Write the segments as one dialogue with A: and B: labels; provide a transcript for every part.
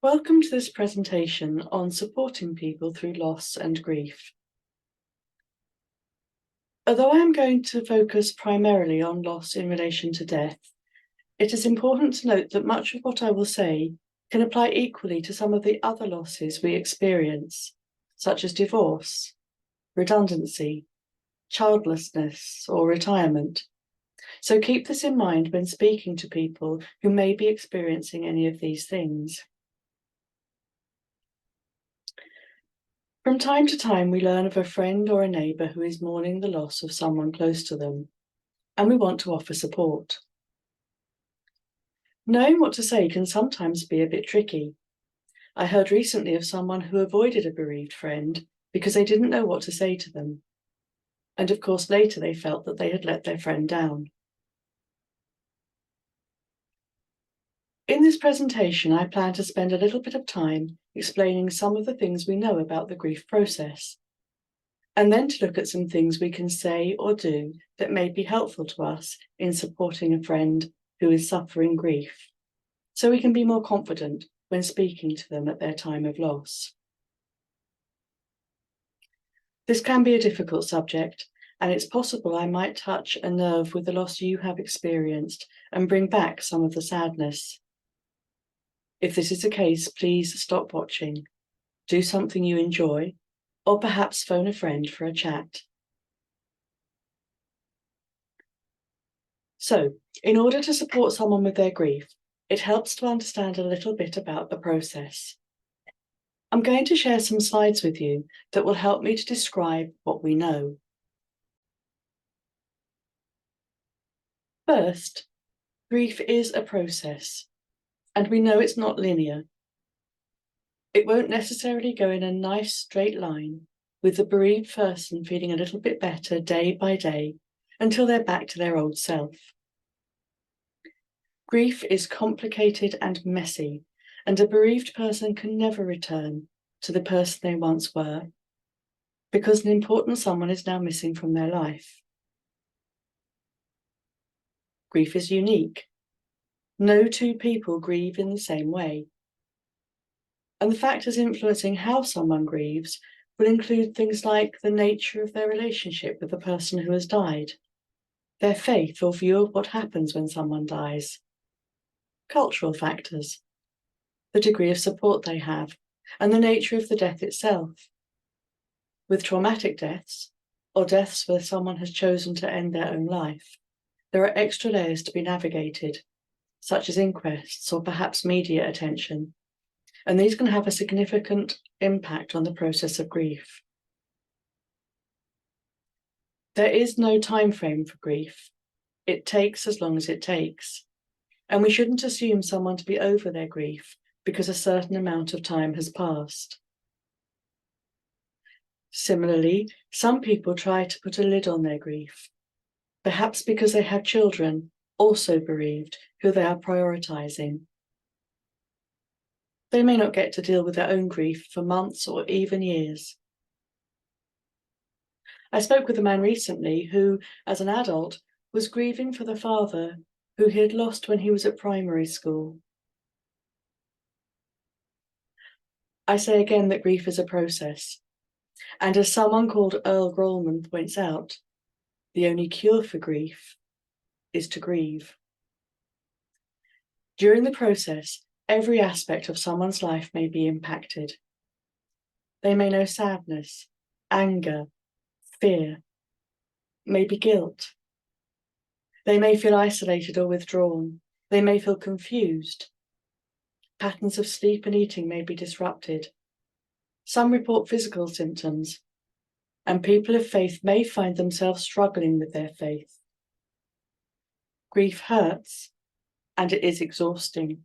A: Welcome to this presentation on supporting people through loss and grief. Although I am going to focus primarily on loss in relation to death, it is important to note that much of what I will say can apply equally to some of the other losses we experience, such as divorce, redundancy, childlessness, or retirement. So keep this in mind when speaking to people who may be experiencing any of these things. From time to time, we learn of a friend or a neighbour who is mourning the loss of someone close to them, and we want to offer support. Knowing what to say can sometimes be a bit tricky. I heard recently of someone who avoided a bereaved friend because they didn't know what to say to them. And of course, later they felt that they had let their friend down. In this presentation, I plan to spend a little bit of time explaining some of the things we know about the grief process, and then to look at some things we can say or do that may be helpful to us in supporting a friend who is suffering grief, so we can be more confident when speaking to them at their time of loss. This can be a difficult subject, and it's possible I might touch a nerve with the loss you have experienced and bring back some of the sadness. If this is the case, please stop watching, do something you enjoy, or perhaps phone a friend for a chat. So, in order to support someone with their grief, it helps to understand a little bit about the process. I'm going to share some slides with you that will help me to describe what we know. First, grief is a process, and we know it's not linear. It won't necessarily go in a nice straight line, with the bereaved person feeling a little bit better day by day until they're back to their old self. Grief is complicated and messy, and a bereaved person can never return to the person they once were, because an important someone is now missing from their life. Grief is unique. No two people grieve in the same way. And the factors influencing how someone grieves will include things like the nature of their relationship with the person who has died, their faith or view of what happens when someone dies, cultural factors, the degree of support they have, and the nature of the death itself. With traumatic deaths, or deaths where someone has chosen to end their own life, there are extra layers to be navigated, such as inquests or perhaps media attention, and these can have a significant impact on the process of grief. There is no time frame for grief. It takes as long as it takes, and we shouldn't assume someone to be over their grief because a certain amount of time has passed. Similarly, some people try to put a lid on their grief, perhaps because they have children, also bereaved, who they are prioritizing. They may not get to deal with their own grief for months or even years. I spoke with a man recently who, as an adult, was grieving for the father who he had lost when he was at primary school. I say again that grief is a process, and as someone called Earl Grolman points out, the only cure for grief is to grieve. During the process, every aspect of someone's life may be impacted. They may know sadness, anger, fear, maybe guilt. They may feel isolated or withdrawn. They may feel confused. Patterns of sleep and eating may be disrupted. Some report physical symptoms, and people of faith may find themselves struggling with their faith. Grief hurts, and it is exhausting.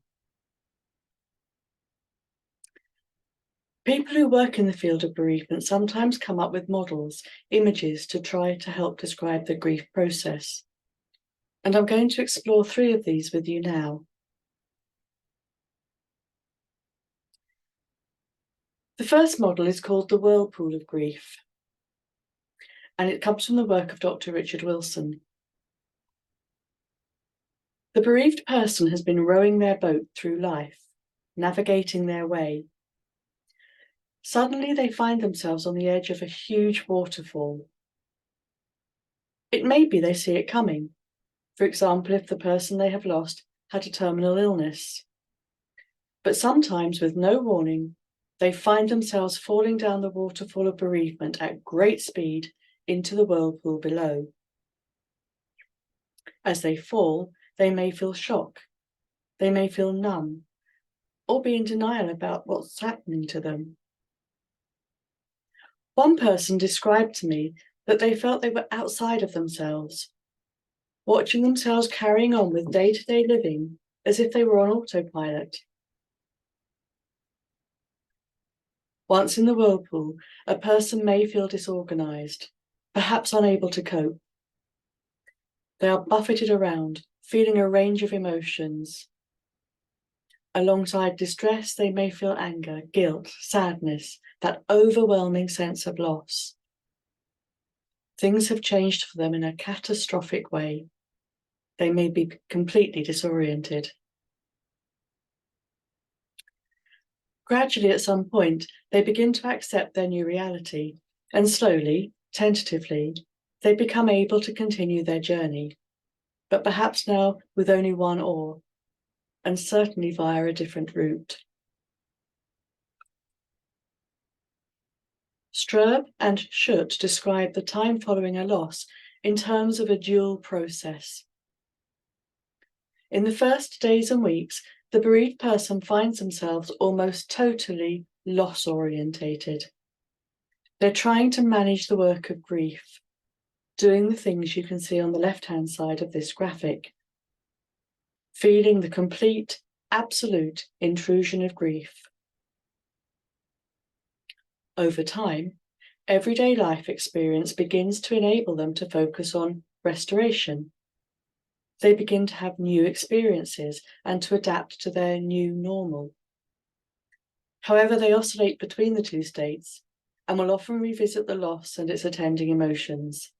A: People who work in the field of bereavement sometimes come up with models, images to try to help describe the grief process. And I'm going to explore 3 of these with you now. The first model is called the whirlpool of grief, and it comes from the work of Dr. Richard Wilson. The bereaved person has been rowing their boat through life, navigating their way. Suddenly they find themselves on the edge of a huge waterfall. It may be they see it coming, for example, if the person they have lost had a terminal illness. But sometimes, with no warning, they find themselves falling down the waterfall of bereavement at great speed into the whirlpool below. As they fall, they may feel shock, they may feel numb, or be in denial about what's happening to them. One person described to me that they felt they were outside of themselves, watching themselves carrying on with day-to-day living as if they were on autopilot. Once in the whirlpool, a person may feel disorganized, perhaps unable to cope. They are buffeted around, feeling a range of emotions. Alongside distress, they may feel anger, guilt, sadness, that overwhelming sense of loss. Things have changed for them in a catastrophic way. They may be completely disoriented. Gradually, at some point, they begin to accept their new reality, and slowly, tentatively, they become able to continue their journey, but perhaps now with only one oar, and certainly via a different route. Strub and Schutt describe the time following a loss in terms of a dual process. In the first days and weeks, the bereaved person finds themselves almost totally loss-orientated. They're trying to manage the work of grief, doing the things you can see on the left-hand side of this graphic, feeling the complete, absolute intrusion of grief. Over time, everyday life experience begins to enable them to focus on restoration. They begin to have new experiences and to adapt to their new normal. However, they oscillate between the two states and will often revisit the loss and its attending emotions.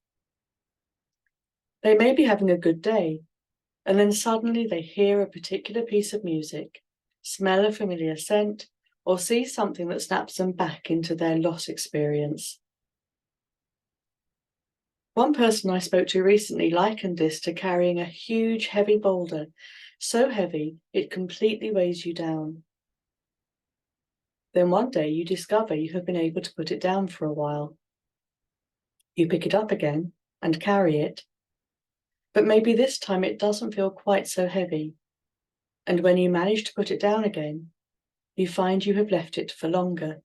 A: They may be having a good day, and then suddenly they hear a particular piece of music, smell a familiar scent, or see something that snaps them back into their loss experience. One person I spoke to recently likened this to carrying a huge, heavy boulder, so heavy it completely weighs you down. Then one day you discover you have been able to put it down for a while. You pick it up again and carry it, but maybe this time it doesn't feel quite so heavy, and when you manage to put it down again, you find you have left it for longer.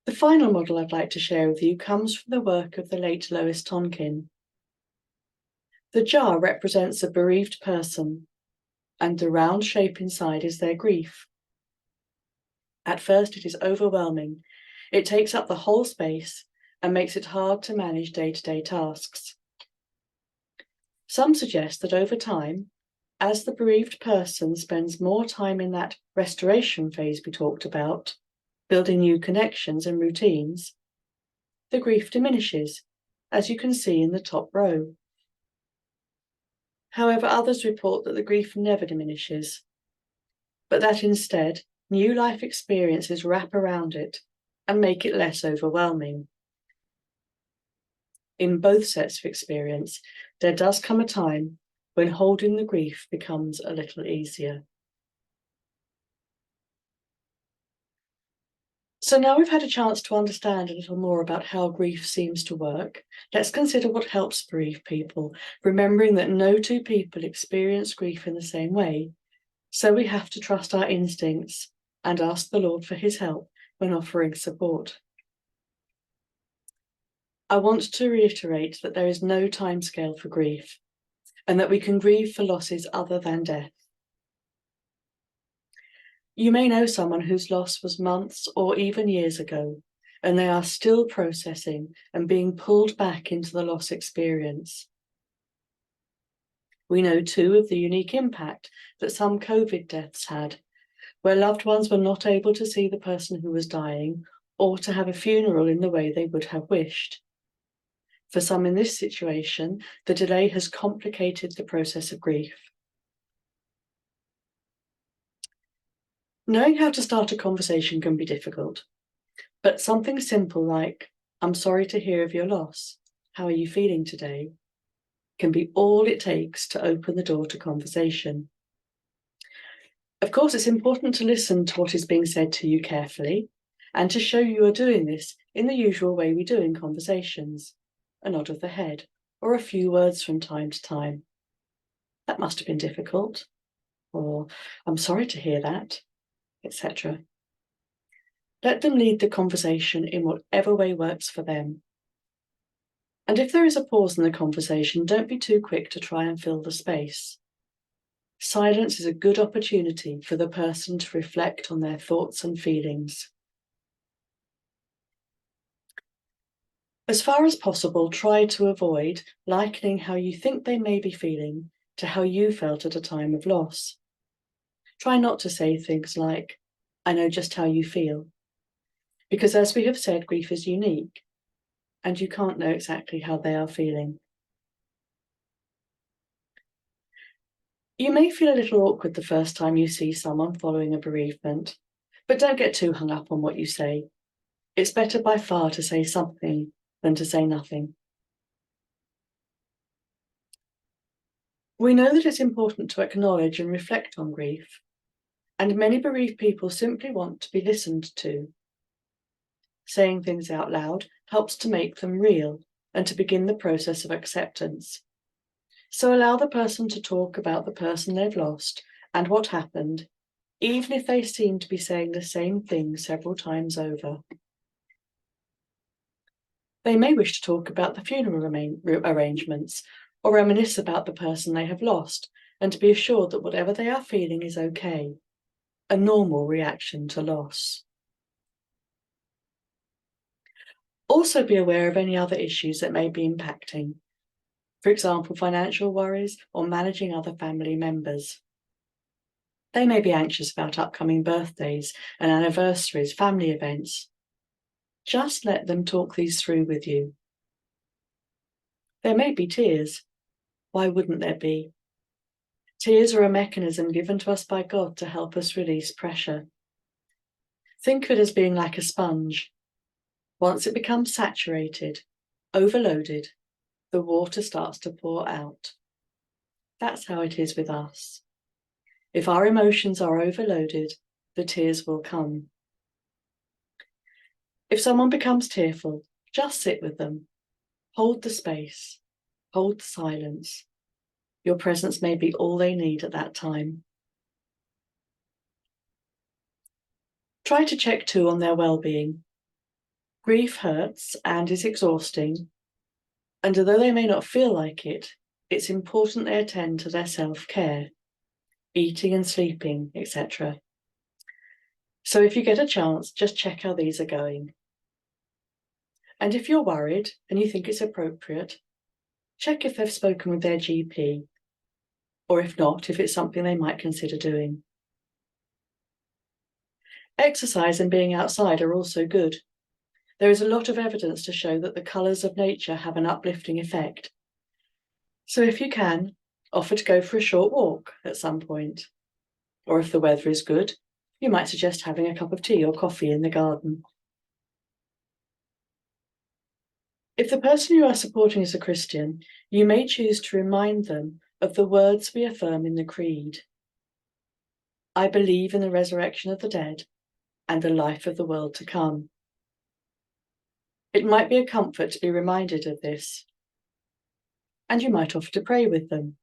A: The final model I'd like to share with you comes from the work of the late Lois Tonkin. The jar represents a bereaved person, and the round shape inside is their grief. At first it is overwhelming. It takes up the whole space and makes it hard to manage day-to-day tasks. Some suggest that over time, as the bereaved person spends more time in that restoration phase we talked about, building new connections and routines, the grief diminishes, as you can see in the top row. However, others report that the grief never diminishes, but that instead, new life experiences wrap around it and make it less overwhelming. In both sets of experience, there does come a time when holding the grief becomes a little easier. So now we've had a chance to understand a little more about how grief seems to work, let's consider what helps bereaved people, remembering that no two people experience grief in the same way, so we have to trust our instincts and ask the Lord for his help when offering support. I want to reiterate that there is no timescale for grief, and that we can grieve for losses other than death. You may know someone whose loss was months or even years ago, and they are still processing and being pulled back into the loss experience. We know too of the unique impact that some COVID deaths had, where loved ones were not able to see the person who was dying or to have a funeral in the way they would have wished. For some in this situation, the delay has complicated the process of grief. Knowing how to start a conversation can be difficult, but something simple like, "I'm sorry to hear of your loss. How are you feeling today?" can be all it takes to open the door to conversation. Of course, it's important to listen to what is being said to you carefully and to show you are doing this in the usual way we do in conversations, a nod of the head or a few words from time to time. "That must have been difficult," or "I'm sorry to hear that," etc. Let them lead the conversation in whatever way works for them. And if there is a pause in the conversation, don't be too quick to try and fill the space. Silence is a good opportunity for the person to reflect on their thoughts and feelings. As far as possible, try to avoid likening how you think they may be feeling to how you felt at a time of loss. Try not to say things like, "I know just how you feel," because as we have said, grief is unique, and you can't know exactly how they are feeling. You may feel a little awkward the first time you see someone following a bereavement, but don't get too hung up on what you say. It's better by far to say something than to say nothing. We know that it's important to acknowledge and reflect on grief, and many bereaved people simply want to be listened to. Saying things out loud helps to make them real and to begin the process of acceptance. So allow the person to talk about the person they've lost and what happened, even if they seem to be saying the same thing several times over. They may wish to talk about the funeral arrangements or reminisce about the person they have lost, and to be assured that whatever they are feeling is okay, a normal reaction to loss. Also be aware of any other issues that may be impacting. For example, financial worries or managing other family members. They may be anxious about upcoming birthdays and anniversaries, family events. Just let them talk these through with you. There may be tears. Why wouldn't there be? Tears are a mechanism given to us by God to help us release pressure. Think of it as being like a sponge. Once it becomes saturated, overloaded, the water starts to pour out. That's how it is with us. If our emotions are overloaded, the tears will come. If someone becomes tearful, just sit with them. Hold the space. Hold the silence. Your presence may be all they need at that time. Try to check too on their well-being. Grief hurts and is exhausting, and although they may not feel like it, it's important they attend to their self-care, eating and sleeping, etc. So if you get a chance, just check how these are going. And if you're worried and you think it's appropriate, check if they've spoken with their GP, or if not, if it's something they might consider doing. Exercise and being outside are also good. There is a lot of evidence to show that the colours of nature have an uplifting effect. So if you can, offer to go for a short walk at some point. Or if the weather is good, you might suggest having a cup of tea or coffee in the garden. If the person you are supporting is a Christian, you may choose to remind them of the words we affirm in the Creed. I believe in the resurrection of the dead and the life of the world to come. It might be a comfort to be reminded of this, and you might offer to pray with them.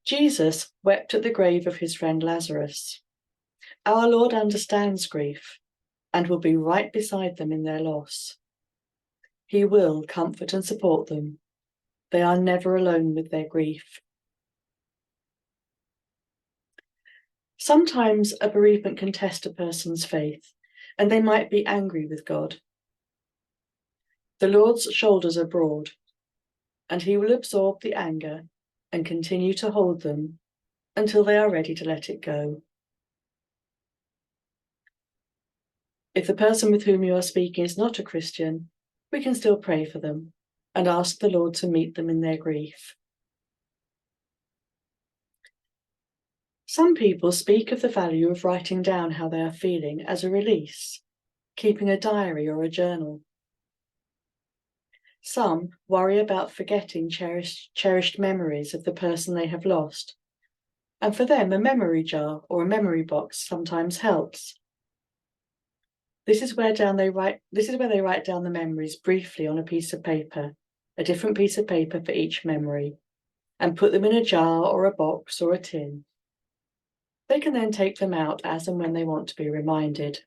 A: Jesus wept at the grave of his friend Lazarus. Our Lord understands grief and will be right beside them in their loss. He will comfort and support them. They are never alone with their grief. Sometimes a bereavement can test a person's faith, and they might be angry with God. The Lord's shoulders are broad, and he will absorb the anger and continue to hold them until they are ready to let it go. If the person with whom you are speaking is not a Christian, we can still pray for them and ask the Lord to meet them in their grief. Some people speak of the value of writing down how they are feeling as a release, keeping a diary or a journal. Some worry about forgetting cherished memories of the person they have lost, and for them a memory jar or a memory box sometimes helps. This is where they write down the memories briefly on a piece of paper, a different piece of paper for each memory, and put them in a jar or a box or a tin. They can then take them out as and when they want to be reminded.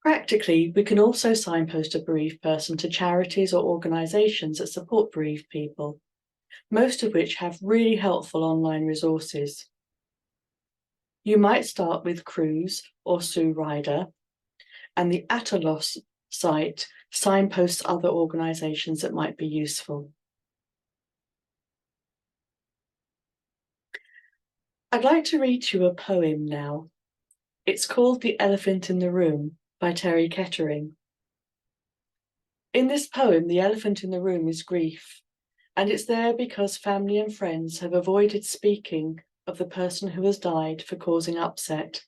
A: Practically, we can also signpost a bereaved person to charities or organisations that support bereaved people, most of which have really helpful online resources. You might start with Cruise or Sue Ryder, and the Atalos site signposts other organisations that might be useful. I'd like to read you a poem now. It's called The Elephant in the Room by Terry Kettering. In this poem, the elephant in the room is grief, and it's there because family and friends have avoided speaking of the person who has died for causing upset,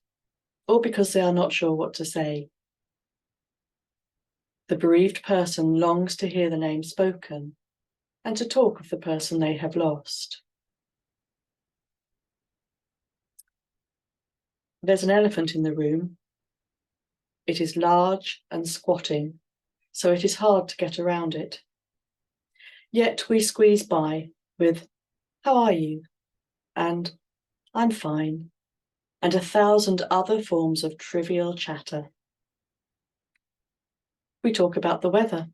A: or because they are not sure what to say. The bereaved person longs to hear the name spoken and to talk of the person they have lost. There's an elephant in the room. It is large and squatting, so it is hard to get around it. Yet we squeeze by with, "How are you?" and "I'm fine," and 1,000 other forms of trivial chatter. We talk about the weather.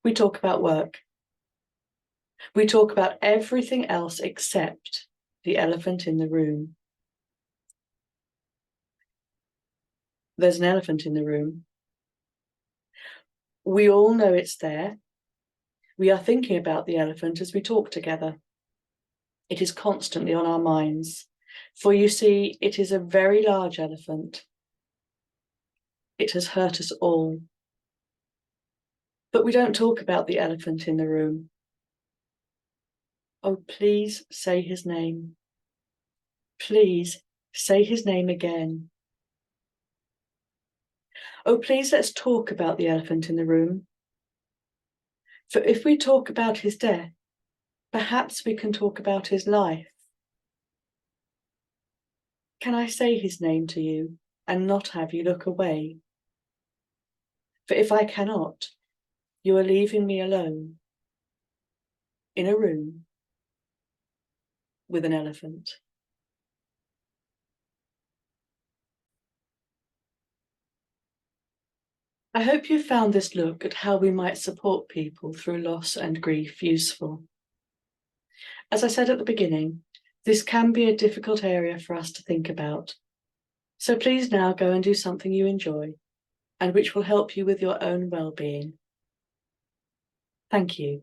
A: We talk about work. We talk about everything else except the elephant in the room. There's an elephant in the room. We all know it's there. We are thinking about the elephant as we talk together. It is constantly on our minds, for you see, it is a very large elephant. It has hurt us all. But we don't talk about the elephant in the room. Oh, please say his name. Please say his name again. Oh, please let's talk about the elephant in the room. For if we talk about his death, perhaps we can talk about his life. Can I say his name to you and not have you look away? For if I cannot, you are leaving me alone in a room with an elephant. I hope you found this look at how we might support people through loss and grief useful. As I said at the beginning, this can be a difficult area for us to think about. So please now go and do something you enjoy and which will help you with your own well-being. Thank you.